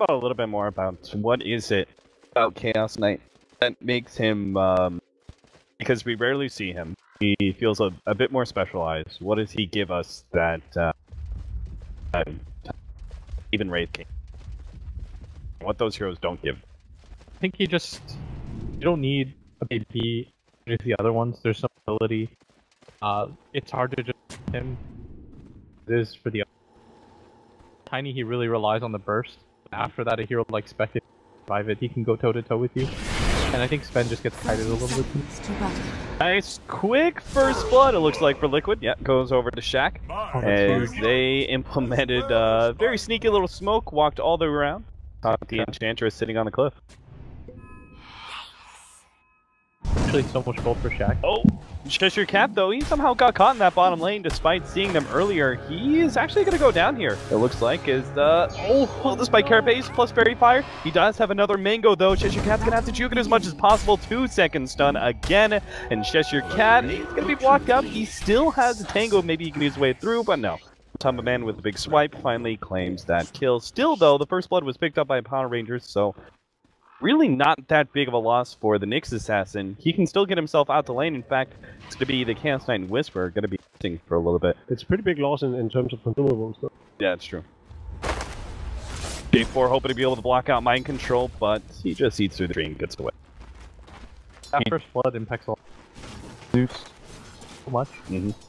about a little bit more about what is it about Chaos Knight that makes him, because we rarely see him, he feels a bit more specialized. What does he give us that even Wraith King? What those heroes don't give. I think you don't need a BP as the other ones. There's some ability. It's hard to just him. It is for the Tiny, he really relies on the burst. After that, a hero like Spectre can survive it. He can go toe to toe with you. And I think Sven just gets kited a little bit. Nice, quick first blood, it looks like, for Liquid. Yeah, goes over to Shaq. As they implemented a very sneaky little smoke, walked all the way around. Caught the Enchantress sitting on the cliff. Actually, so much gold for Shaq. Oh, Cheshire Cat, though, he somehow got caught in that bottom lane despite seeing them earlier. He is actually going to go down here, it looks like, is the spike carapace plus fairy fire. He does have another mango, though. Cheshire Cat's going to have to juke it as much as possible. 2-second stun again, and Cheshire Cat, he's going to be blocked up. He still has a tango, maybe he can use his way through, but no. Tumba Man with the big swipe finally claims that kill. Still, though, the first blood was picked up by Power Rangers, so really not that big of a loss for the Nyx Assassin. He can still get himself out the lane. In fact, it's going to be the Chaos Knight and Whisper going to be hunting for a little bit. It's a pretty big loss in terms of consumables, though. Yeah, it's true. J4 hoping to be able to block out Mind Control, but he just eats through the tree and gets away. That first blood impacts a lot. Zeus. So much.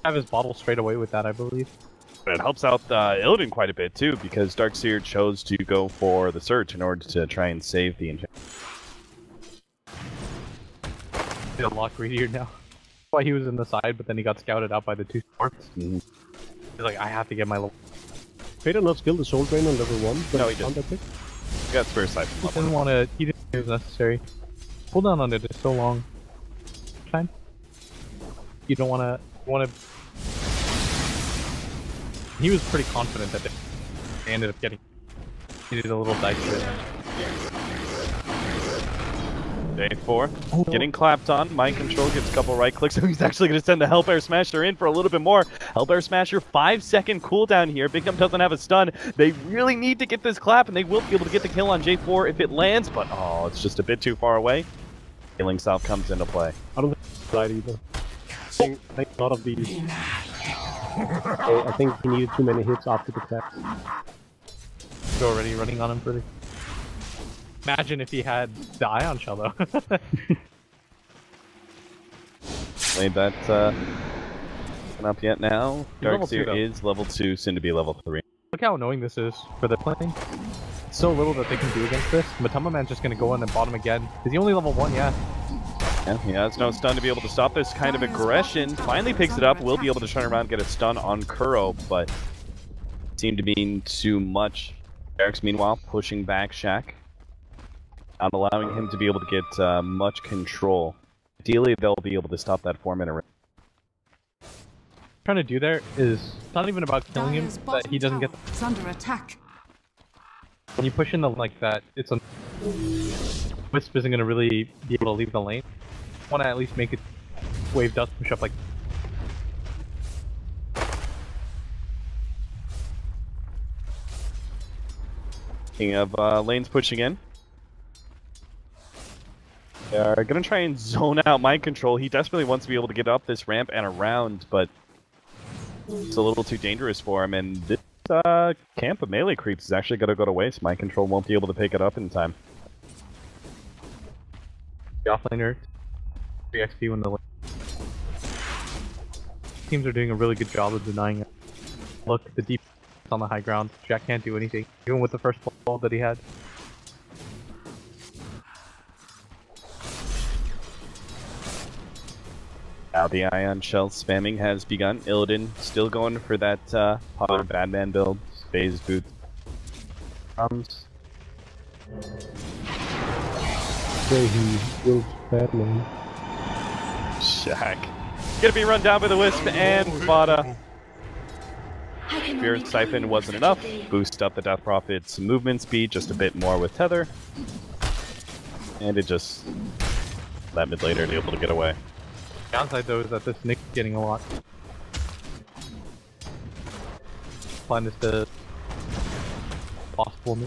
Have his bottle straight away with that, I believe. But it helps out Illidan quite a bit, too, because Darkseer chose to go for the Search in order to try and save the Enchantment. He's a lot greedier now. That's why he was in the side, but then he got scouted out by the two sports. He's like, I have to get my level. Vader not skilled the Soul Drain on level 1? No, he didn't. He got Spare Sight from level 1. He didn't want to, he didn't think it was necessary. Cooldown on it is so long. Fine. You don't want to... He was pretty confident that they ended up getting. He did a little dice there. Day 4, getting clapped on. Mind Control gets a couple right clicks. So he's actually going to send the Hellbear Smasher in for a little bit more. Hellbear Smasher, 5-second cooldown here. Big Dump doesn't have a stun. They really need to get this clap, and they will be able to get the kill on J4 if it lands, but oh, it's just a bit too far away. Killing South comes into play. I don't think it's right either. I think a lot of these. I think he needed too many hits after the clap. He's already running on him for the... Imagine if he had the Ion Shell, though. Made that up yet now. Darkseer is level 2, soon to be level 3. Look how annoying this is for the playing. It's so little that they can do against this. Matama Man's just gonna go in and bottom again. Is he only level 1? Yeah. Yeah, he has no stun to be able to stop this kind of aggression. Finally picks it up, will be able to turn around and get a stun on Kuro, but seemed to be too much. Eric's meanwhile pushing back Shaq, not allowing him to be able to get much control. Ideally, they'll be able to stop that 4-minute range. Trying to do there is it's not even about killing him, that he doesn't get it's under attack. When you push into like that, it's a Wisp isn't gonna really be able to leave the lane. Want to at least make it wave does push up like. King of lanes pushing in. They are gonna try and zone out Mind Control. He desperately wants to be able to get up this ramp and around, but it's a little too dangerous for him, and this camp of melee creeps is actually gonna go to waste. Mind Control won't be able to pick it up in time. The offlaner 3 XP when the teams are doing a really good job of denying it. Look, the deep on the high ground. Jack can't do anything, even with the first ball that he had. Now the Ion Shell spamming has begun. Illidan still going for that popular Badman build. Phase boots. Comes. So he built Batman. Shaq. Gonna be run down by the Wisp and Vada. Spirit Siphon wasn't enough. Boost up the Death Prophet's movement speed just a bit more with Tether. And it just let mid later to be able to get away. Downside though is that this Nick's getting a lot. Plan is the possible.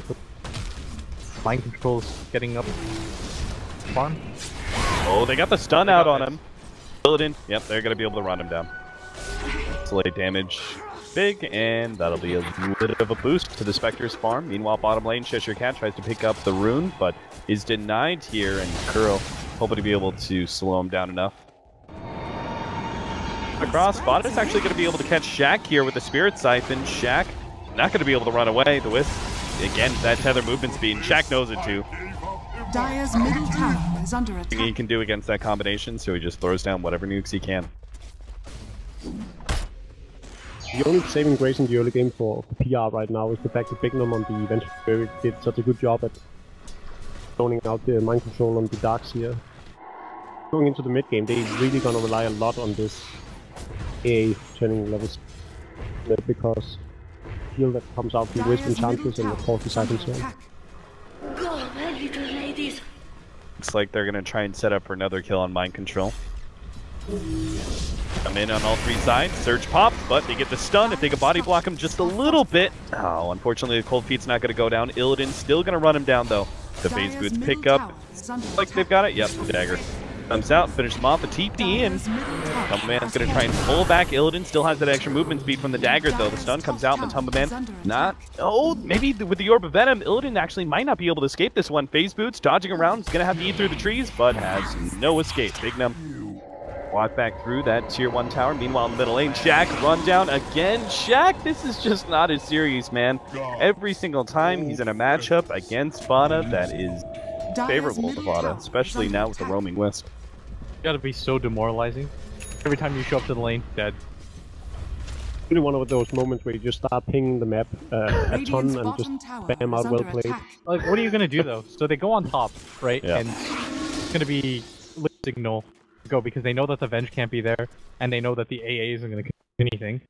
Mind control's getting up farm. Oh, they got the stun out on him. Illidan, yep, they're going to be able to run him down. Slay damage big, and that'll be a bit of a boost to the Spectre's farm. Meanwhile, bottom lane, Cheshire Cat tries to pick up the rune, but is denied here, and Kuro hoping to be able to slow him down enough. Across, Bot is actually going to be able to catch Shaq here with the Spirit Siphon. Shaq not going to be able to run away. The Wisp, again, that tether movement speed, and Shaq knows it too. Dire's middle tower is under attack. He can do against that combination, so he just throws down whatever nukes he can. The only saving grace in the early game for PR right now is the fact that Bignum on the Venture Spirit did such a good job at zoning out the mind control on the Darks here. Going into the mid game, they're really gonna rely a lot on this AA turning levels because the heal that comes out from Wisp Enchantress and of course the Siphon Sword. Go away, little ladies. Looks like they're gonna try and set up for another kill on mind control. Come in on all three sides, Surge pops, but they get the stun if they can body block him just a little bit. Oh, unfortunately the Cold Feet's not gonna go down. Illidan's still gonna run him down though. The phase boots pick up. Like they've got it. Yep, the dagger comes out, finish them off. The TP in. Tumbaman's gonna try and pull back. Illidan still has that extra movement speed from the dagger though. The stun comes out, and Tumbaman not. Oh, maybe with the Orb of Venom, Illidan actually might not be able to escape this one. Phase boots dodging around, is gonna have to eat through the trees, but has no escape. Bignum walk back through that tier 1 tower. Meanwhile in the middle lane, Shaq run down again. Shaq, this is just not as serious, man. Every single time he's in a matchup against Vana that is favorable to Vana, especially now with the roaming Wisp. Gotta be so demoralizing. Every time you show up to the lane, dead. Really one of those moments where you just start pinging the map a ton and just spam out well played. Like, what are you gonna do though? So they go on top, right? Yeah. And it's gonna be signal to go because they know that the Venge can't be there, and they know that the AA isn't gonna do anything.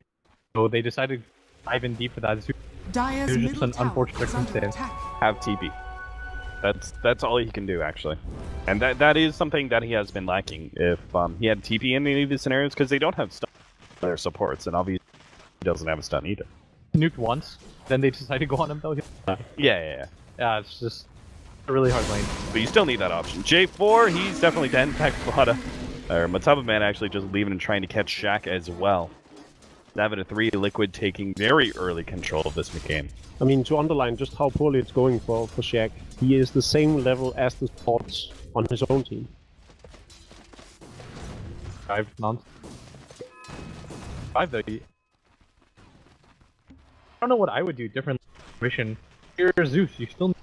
So they decided to dive in deep for that. It was just an unfortunate circumstance. Have TP. That's all he can do actually, and that is something that he has been lacking. If he had TP in any of these scenarios, because they don't have stun their supports, and obviously he doesn't have a stun either. Nuked once, then they decided to go on him though. Yeah. Yeah, it's just a really hard lane. But you still need that option. J4, he's definitely dead. In fact, Mataba actually just leaving and trying to catch Shaq as well. 7-3, Liquid taking very early control of this game. I mean, to underline just how poorly it's going for Shaq, he is the same level as the sports on his own team. 5 nonce. 5 though. I don't know what I would do different. Mission. You're Zeus, you still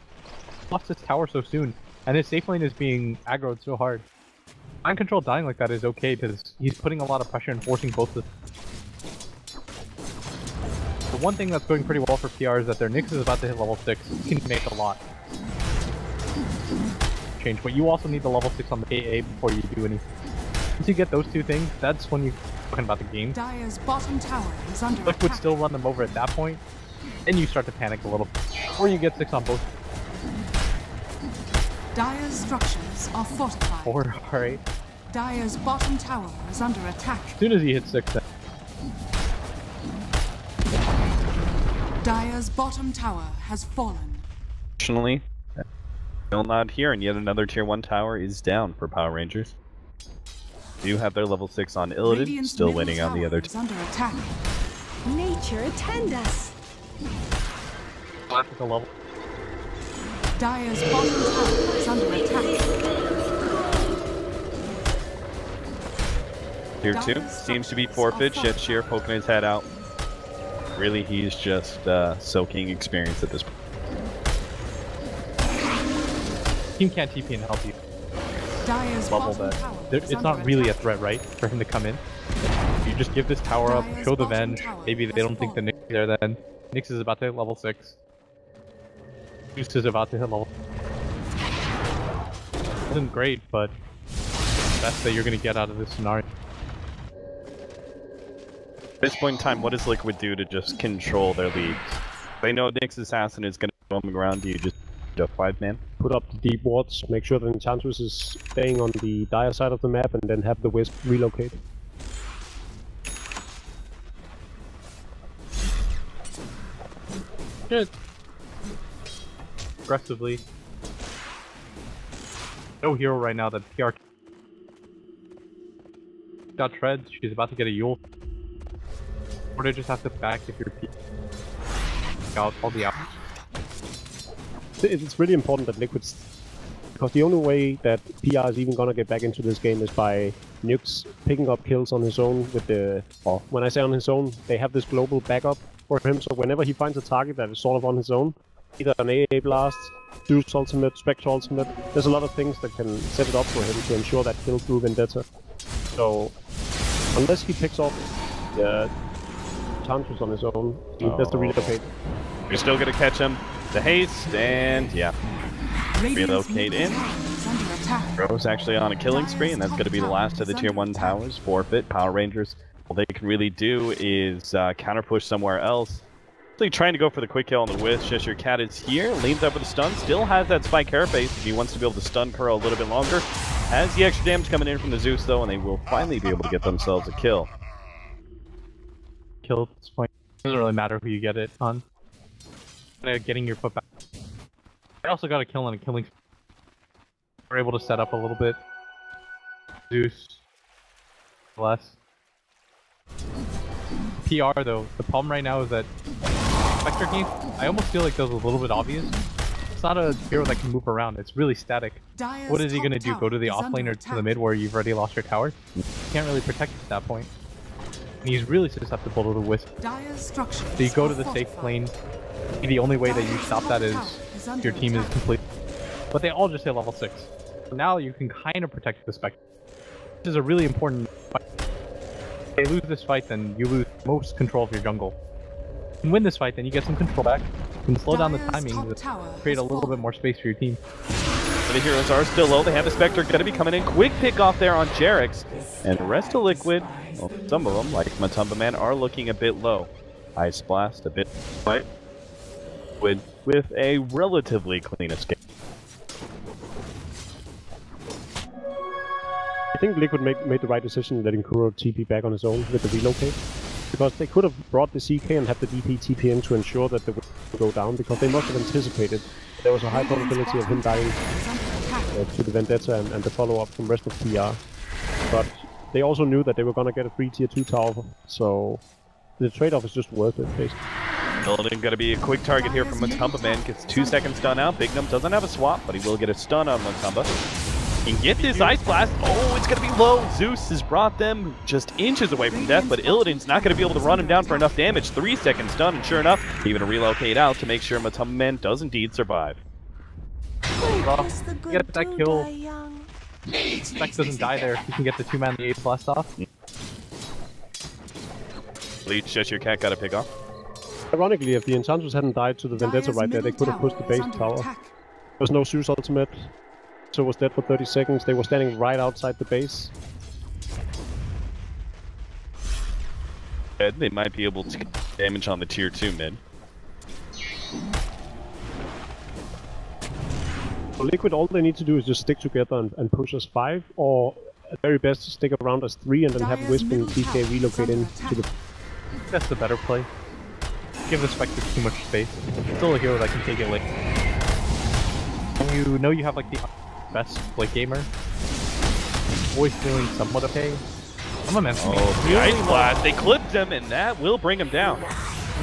lost this tower so soon, and his safe lane is being aggroed so hard. Mind control dying like that is okay because he's putting a lot of pressure and forcing both the. The one thing that's going pretty well for PR is that their Nyx is about to hit level 6. You can make a lot. Change, but you also need the level 6 on the AA before you do anything. Once you get those two things, that's when you're talking about the game. Dire's bottom tower is under Liquid attack. still run them over at that point, then you start to panic a little bit. Or you get 6 on both. Dire's structures are fortified. 4, alright. Dire's bottom tower is under attack. As soon as he hits 6, then. Dire's bottom tower has fallen. Fortunately, still not here, and yet another tier 1 tower is down for Power Rangers. Do have their level 6 on Illidan, Radiant's still middle waiting on the tower other is under attack. Nature attend us. Classical level. Dire's bottom tower is under attack. Tier 2 seems to be forfeit. Jetshir poking his head out. Really, he's just soaking experience at this point. Team can't TP and help you. Dire's Bubble bottom that. tower It's is not under really a attack. threat, right? For him to come in. You just give this tower up, Dire's show the bottom Venge. tower Maybe they has don't think the fallen. Nyx is there then. Nyx is about to hit level 6. Zeus is about to hit level. Isn't great, but best that you're gonna get out of this scenario. At this point in time, what does Liquid do to just control their lead? They know Nyx Assassin is going to be roaming around. Do you just do a 5-man? Put up the deep wards, make sure the Enchantress is staying on the Dire side of the map, and then have the Wisp relocate. Shit. Aggressively. no hero right now that PR got treads. She's about to get a Yule. Or they just have to back if you're out all the out. It's really important that Liquid's, because the only way that PR is even gonna get back into this game is by Nukes picking up kills on his own with the, or when I say on his own, they have this global backup for him, so whenever he finds a target that is sort of on his own, either an AA blast, Zeus ultimate, Spectre ultimate, there's a lot of things that can set it up for him to ensure that kill through Vendetta. So, unless he picks off Tantrus on his own, that's the relocate. You're still gonna catch him. The haste, and yeah. Relocate in. Rose actually on a killing spree, and that's going to be the last of the tier 1 towers. Forfeit. Power Rangers, all they can really do is counter push somewhere else. Really trying to go for the quick kill on the Wisp. Cheshire Cat is here, leans up with a stun, still has that spike carapace if he wants to be able to stun Kuro a little bit longer. Has the extra damage coming in from the Zeus though, and they will finally be able to get themselves a kill. Kill at this point. Doesn't really matter who you get it on. Getting your foot back. I also got a kill on a killing. We're able to set up a little bit. Zeus. Less. PR though, the problem right now is that Spectre game, I almost feel like that was a little bit obvious. It's not a hero that can move around, it's really static. What is he gonna do? Go to the off lane or to the mid where you've already lost your tower? You can't really protect at that point. And he's really susceptible to the Wisp. So you go to the safe lane. The only way that you stop that is if your team is complete. But they all just hit level 6. Now you can kind of protect the Spectre. This is a really important fight. If they lose this fight, then you lose most control of your jungle. You can win this fight, then you get some control back. You can slow down the timing to create a little bit more space for your team. The heroes are still low. They have the Spectre going to be coming in. Quick pick off there on Jerix. And the rest of Liquid, well, some of them, like Matumba Man, are looking a bit low. Ice Blast, a bit light. With a relatively clean escape. I think Liquid made the right decision letting Kuro TP back on his own with the relocate. Because they could have brought the CK and had the DP TP in to ensure that they would go down, because they must have anticipated there was a high probability of him dying to the Vendetta and the follow-up from rest of PR. But they also knew that they were going to get a free tier 2 tower, so the trade-off is just worth it, basically. Building gonna be a quick target here from Matumba Man. Gets 2 seconds stun out. Big Num doesn't have a swap, but he will get a stun on Matumba. He can get this Ice Blast. Oh, it's gonna be low. Zeus has brought them just inches away from death, but Illidan's not gonna be able to run him down for enough damage. 3 seconds stun, and sure enough, even a relocate out to make sure Matumba Man does indeed survive. Get that kill. Spec doesn't die there. You can get the 2-man Ice Blast off. Lead Cheshire Cat got a pick off. Ironically, if the Enchantress hadn't died to the Vendetta right there, they could have pushed the base tower. There was no Zeus ultimate, so it was dead for 30 seconds. They were standing right outside the base. They might be able to get damage on the tier 2 mid. For Liquid, all they need to do is just stick together and push as 5, or at very best stick around as 3 and then have Wisp and TK relocate into the... That's the better play. Give the Spectre too much space. It's still a hero that can take it late. You know you have like the best late gamer. Always feeling somewhat okay. I'm a man. Oh, the Ice Blast. They clipped him, and that will bring him down.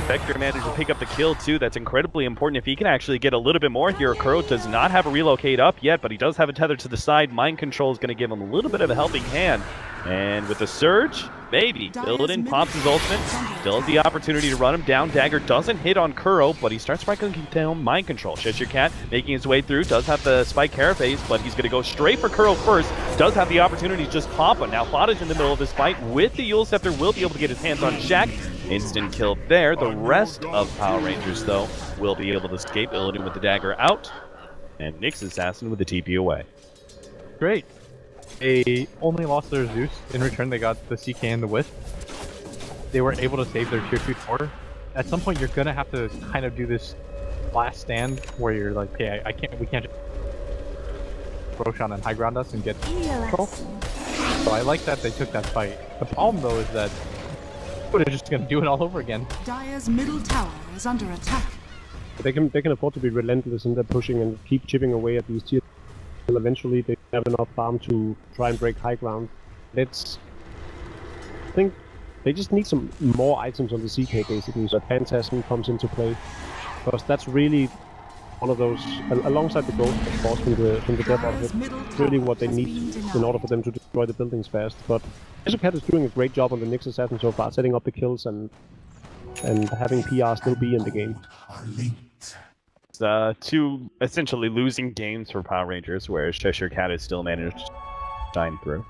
Spectre managed to pick up the kill too. That's incredibly important if he can actually get a little bit more here. Kuro does not have a relocate up yet, but he does have a tether to the side. Mind control is going to give him a little bit of a helping hand. And with the surge, maybe. Illidan pops his ultimate. Still has the opportunity to run him down. Dagger doesn't hit on Kuro, but he starts striking down Mind Control. Cheshire Cat making his way through. Does have the spike carapace, but he's going to go straight for Kuro first. Does have the opportunity to just pop him. Now Fada's in the middle of this fight with the Yule Scepter. Will be able to get his hands on Shaq. Instant kill there. The rest of Power Rangers, though, will be able to escape. Illidan with the dagger out. And Nyx Assassin with the TP away. Great. They only lost their Zeus. In return, they got the CK and the Wisp. They were able to save their tier 2 tower. At some point, you're gonna have to kind of do this last stand where you're like, okay, we can't just Roshan and high ground us and get control. So I like that they took that fight. The problem though is that they're just gonna do it all over again. Dire's middle tower is under attack. They can afford to be relentless in their pushing and keep chipping away at these tiers. Until eventually they have enough farm to try and break high ground. I think they just need some more items on the CK basically, so that Phantasm comes into play. Because that's really one of those, alongside the Ghost, of course, from the depth of it, really what they need in order for them to destroy the buildings fast. But Cat is doing a great job on the Nyx Assassin so far, setting up the kills and having PR still be in the game. Two essentially losing games for Power Rangers, whereas Cheshire Cat has still managed to shine through.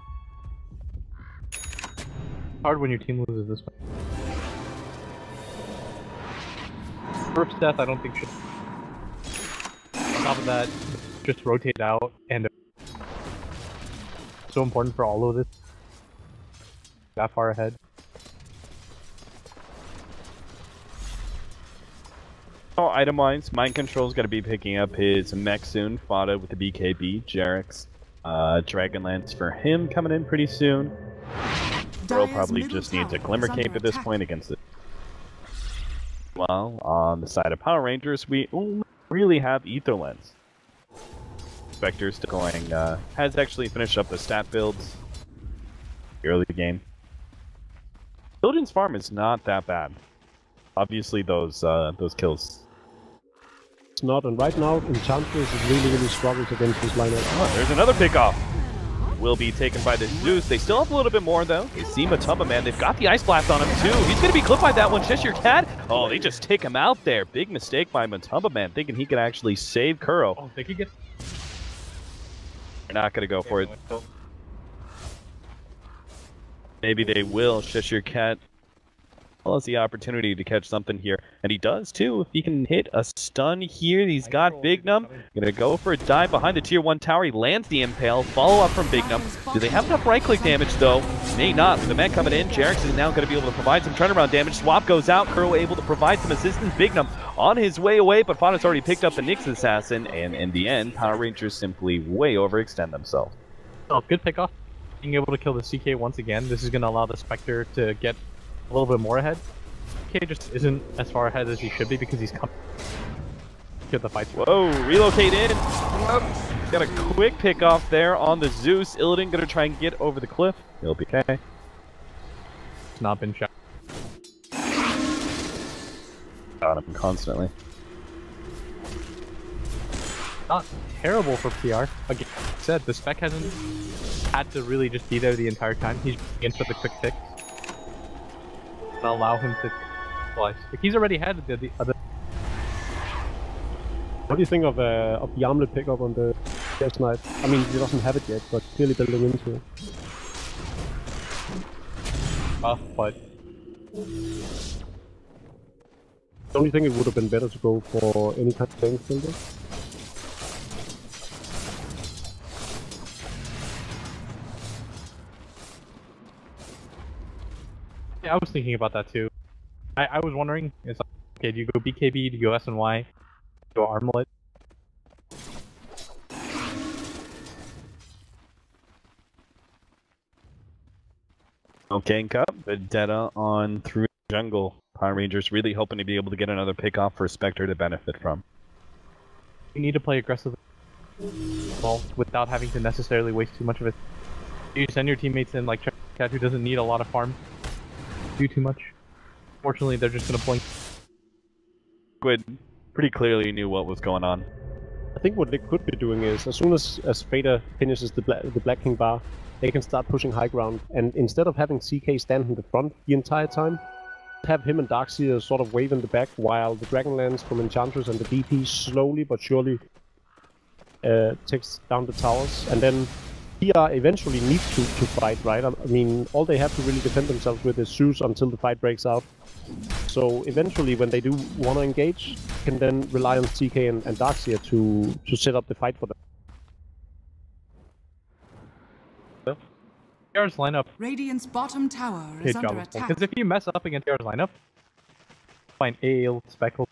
Hard when your team loses this way. First death, I don't think should. On top of that, just rotate out, and so important for all of this. That far ahead. Item-wise, Mind Control's going to be picking up his mech soon, Fada with the BKB, Jarek's Dragonlance for him coming in pretty soon. Bro probably just needs a Glimmer Cape at this point against it. Well, on the side of Power Rangers, we only really have Ether Lens. Spectre still going, has actually finished up the stat builds early game. Children's Farm is not that bad. Obviously, those kills. It's not, and right now, Enchantress is really struggles against this lineup. Oh, there's another pickoff. Will be taken by the Zeus. They still have a little bit more, though. You see Matumba, man. They've got the Ice Blast on him, too. He's going to be clipped by that one. Cheshire Cat. Oh, they just take him out there. Big mistake by Matumba, man, thinking he could actually save Kuro. Oh, they could get... They're not going to go for it. Maybe they will. Cheshire Cat has the opportunity to catch something here, and he does too. If he can hit a stun here, he's got Big Num. Gonna go for a dive behind the tier 1 tower. He lands the impale. Follow up from Big Num. Do they have enough right-click damage though? May not. With the man coming in, Jarex is now going to be able to provide some turnaround damage. Swap goes out. Kuro able to provide some assistance. Big Num on his way away, but Fada's already picked up the Nyx Assassin, and in the end, Power Rangers simply way overextend themselves. Oh, good pickoff. Being able to kill the CK once again. This is going to allow the Spectre to get a little bit more ahead. CK just isn't as far ahead as he should be because he's coming to the fight. Whoa, relocate in. Got a quick pick off there on the Zeus. Illidan gonna try and get over the cliff. He'll be okay. It's not been shot. Got him constantly. Not terrible for PR. Again, like I said, the spec hasn't had to really just be there the entire time. He's in for the quick fix. And allow him to slice. Like, he's already had the other. What do you think of the armlet pickup on the first night? I mean, he doesn't have it yet, but clearly building into it. But Don't you think it would have been better to go for any kind of tank builder? yeah, I was thinking about that too. I was wondering, it's like, okay, do you go BKB, do you go SNY, do you go Armlet? Okay, Cup, Vendetta on through jungle. Power Rangers really hoping to be able to get another pickoff for Spectre to benefit from. You need to play aggressively, well, without having to necessarily waste too much of it. You send your teammates in like Cat, who doesn't need a lot of farm, do too much. Fortunately, they're just gonna blink. Squid pretty clearly knew what was going on. I think what they could be doing is, as soon as Vader finishes the Black King bar, they can start pushing high ground, and instead of having CK stand in the front the entire time, have him and Darkseer sort of wave in the back while the Dragonlance from Enchantress and the DP slowly but surely takes down the towers, and then PR eventually needs to fight, right? I mean, all they have to really defend themselves with is Zeus until the fight breaks out. So eventually, when they do want to engage, can then rely on CK and Darkseer to set up the fight for them. PR's lineup. Radiant's bottom tower is under attack. Because if you mess up against PR's lineup, find Ale, Speckle,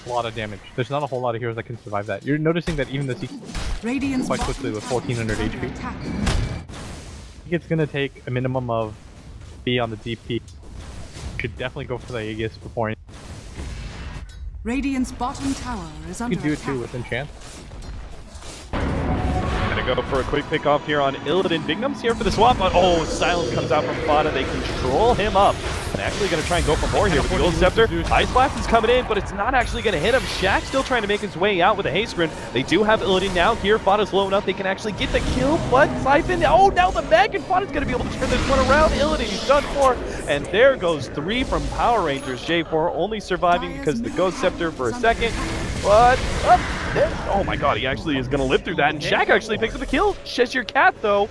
a lot of damage. There's not a whole lot of heroes that can survive that. You're noticing that even the CK quite quickly with 1400 HP. I think it's gonna take a minimum of B on the DP. You should definitely go for the Aegis before. Radiant's bottom tower is under You can do it attack. too with Enchant. Gonna go for a quick pick off here on Illidan. Bignum's here for the swap, but oh, silence comes out from Fada. They control him up. And actually gonna try and go for more here with the Gold Scepter. Ice Blast is coming in, but it's not actually gonna hit him. Shaq still trying to make his way out with a haste sprint. They do have Illidan now here. Fada's low enough. They can actually get the kill, but Siphon, oh, now the Meg, and Fada's gonna be able to turn this one around. Illidan, he's done for. And there goes 3 from Power Rangers. J4 only surviving because of the Ghost Scepter for a second. But, oh my god, he actually is going to live through that. And Shaq actually picks up a kill. Cheshire Cat, though,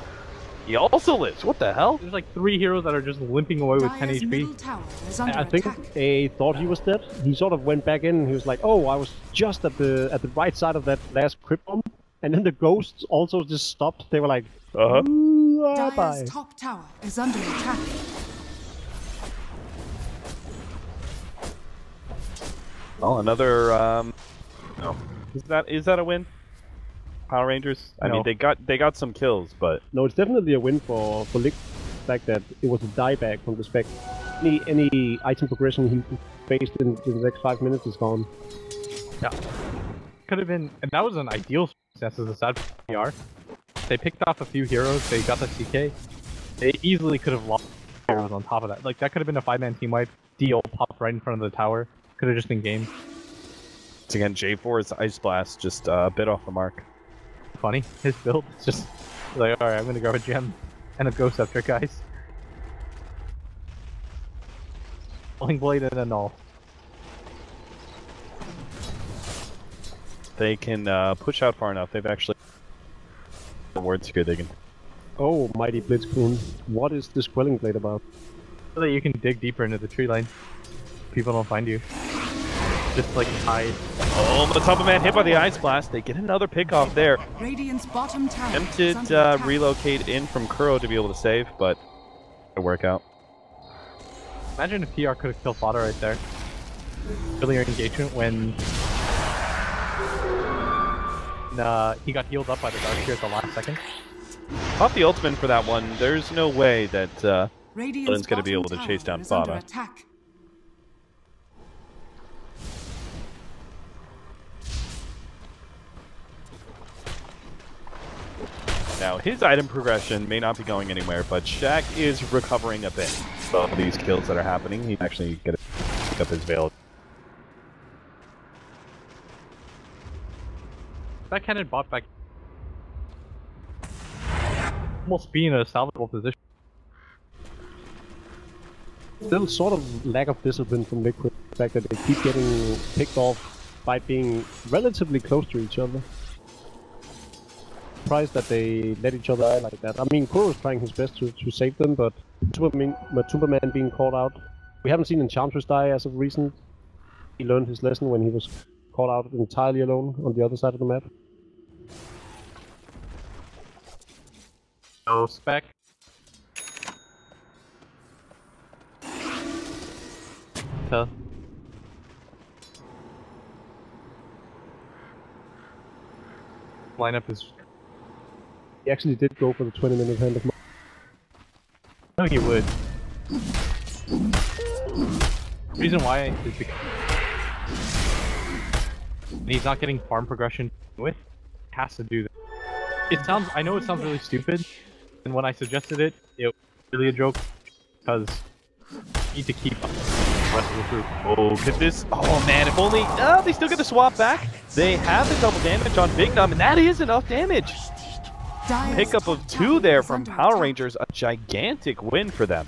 he also lives. What the hell? There's like 3 heroes that are just limping away with 10 HP. I think he thought he was dead. He sort of went back in and he was like, oh, I was just at the right side of that last crypt bomb. And then the ghosts also just stopped. They were like, bye. Dire's top tower is under attack. Oh, another, no. Is that a win? Power Rangers? I mean, they got some kills, but... No, it's definitely a win for Liquid. The fact that it was a dieback from the spec. Any item progression he faced in the next 5 minutes is gone. Yeah. Could have been... And that was an ideal success as a sad PR. They picked off a few heroes, they got the CK. They easily could have lost heroes on top of that. Like, that could have been a 5-man team wipe. Dio popped right in front of the tower. Could have just been game. Once again, J4's Ice Blast just a bit off the mark. Funny, his build is just like, alright, I'm gonna grab a gem and a Ghost Scepter, guys. Falling Blade and a null. They can push out far enough. They've actually... The word's here, they can... Oh, mighty Blitzkrieg. What is this Quelling Blade about? So that you can dig deeper into the tree line. People don't find you. Just like hide. Oh, the top of man hit by the Ice Blast. They get another pick off there. Radiant's bottom tower. Attempted relocate in from Kuro to be able to save, but it work out. Imagine if PR could have killed Fodder right there. Earlier engagement when he got healed up by the Dark Spear at the last second. Off the ultimate for that one, there's no way that Lynn's going to be able to chase down Fodder. Now, his item progression may not be going anywhere, but Shaq is recovering a bit of these kills that are happening. He actually get to pick up his veil. That cannon bought back. Almost being in a salvageable position. Still sort of lack of discipline from Liquid. The fact that they keep getting picked off by being relatively close to each other. Surprised that they let each other die like that. I mean, Kuro's trying his best to save them, but Superman being caught out. We haven't seen Enchantress die as of recent. He learned his lesson when he was caught out entirely alone on the other side of the map. No spec. Lineup is... He actually did go for the 20-minute hand of mine. I know he would. The reason why is because he's not getting farm progression with, has to do that. It sounds, I know it sounds really stupid, and when I suggested it, it was really a joke, because you need to keep up the rest of the group. Oh, look at this. Oh man, if only, they still get the swap back. They have the double damage on Bignum, and that is enough damage. Pickup of 2 there from Power Rangers, a gigantic win for them.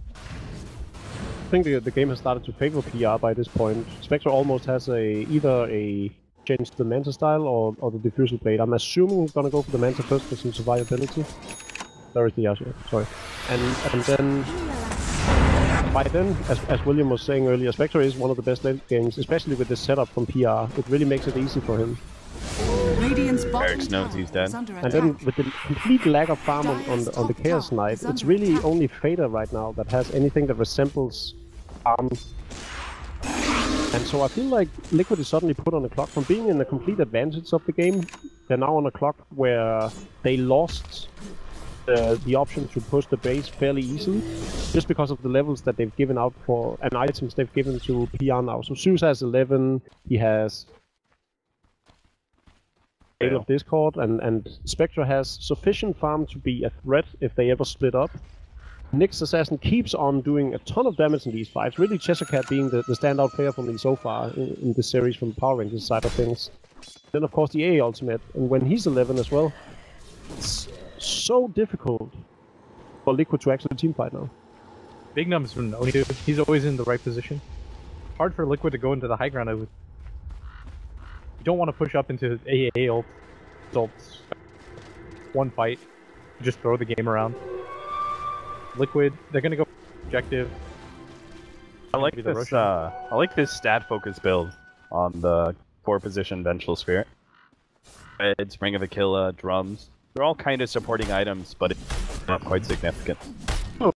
I think the game has started to favor PR by this point. Spectre almost has either a change to the Manta style or the Diffusal Blade. I'm assuming he's gonna go for the Manta first for some survivability. There is the Yasuo, sorry. And then by then, as William was saying earlier, Spectre is one of the best late games, especially with this setup from PR. It really makes it easy for him. Eric's knows he's dead. And then with the complete lack of farm on the Chaos Knight, it's really only Fader right now that has anything that resembles farm. And so I feel like Liquid is suddenly put on a clock. From being in the complete advantage of the game, they're now on a clock where they lost the option to push the base fairly easily, just because of the levels that they've given out for, and items they've given to PR now. So Zeus has 11, he has Gale of Discord, and Spectre has sufficient farm to be a threat if they ever split up. Nyx Assassin keeps on doing a ton of damage in these fights, really Cheshire being the standout player for me so far in this series from the Power Rangers side of things. Then of course the A ultimate, and when he's 11 as well, it's so difficult for Liquid to actually teamfight now. Big Num's from only he's always in the right position. Hard for Liquid to go into the high ground. You don't want to push up into AA ults. One fight, just throw the game around. Liquid, they're gonna go objective. I like this. I like this stat focus build on the 4 position Vengeful Spirit. Red, Spring of Aquila, drums. They're all kind of supporting items, but it's not quite significant.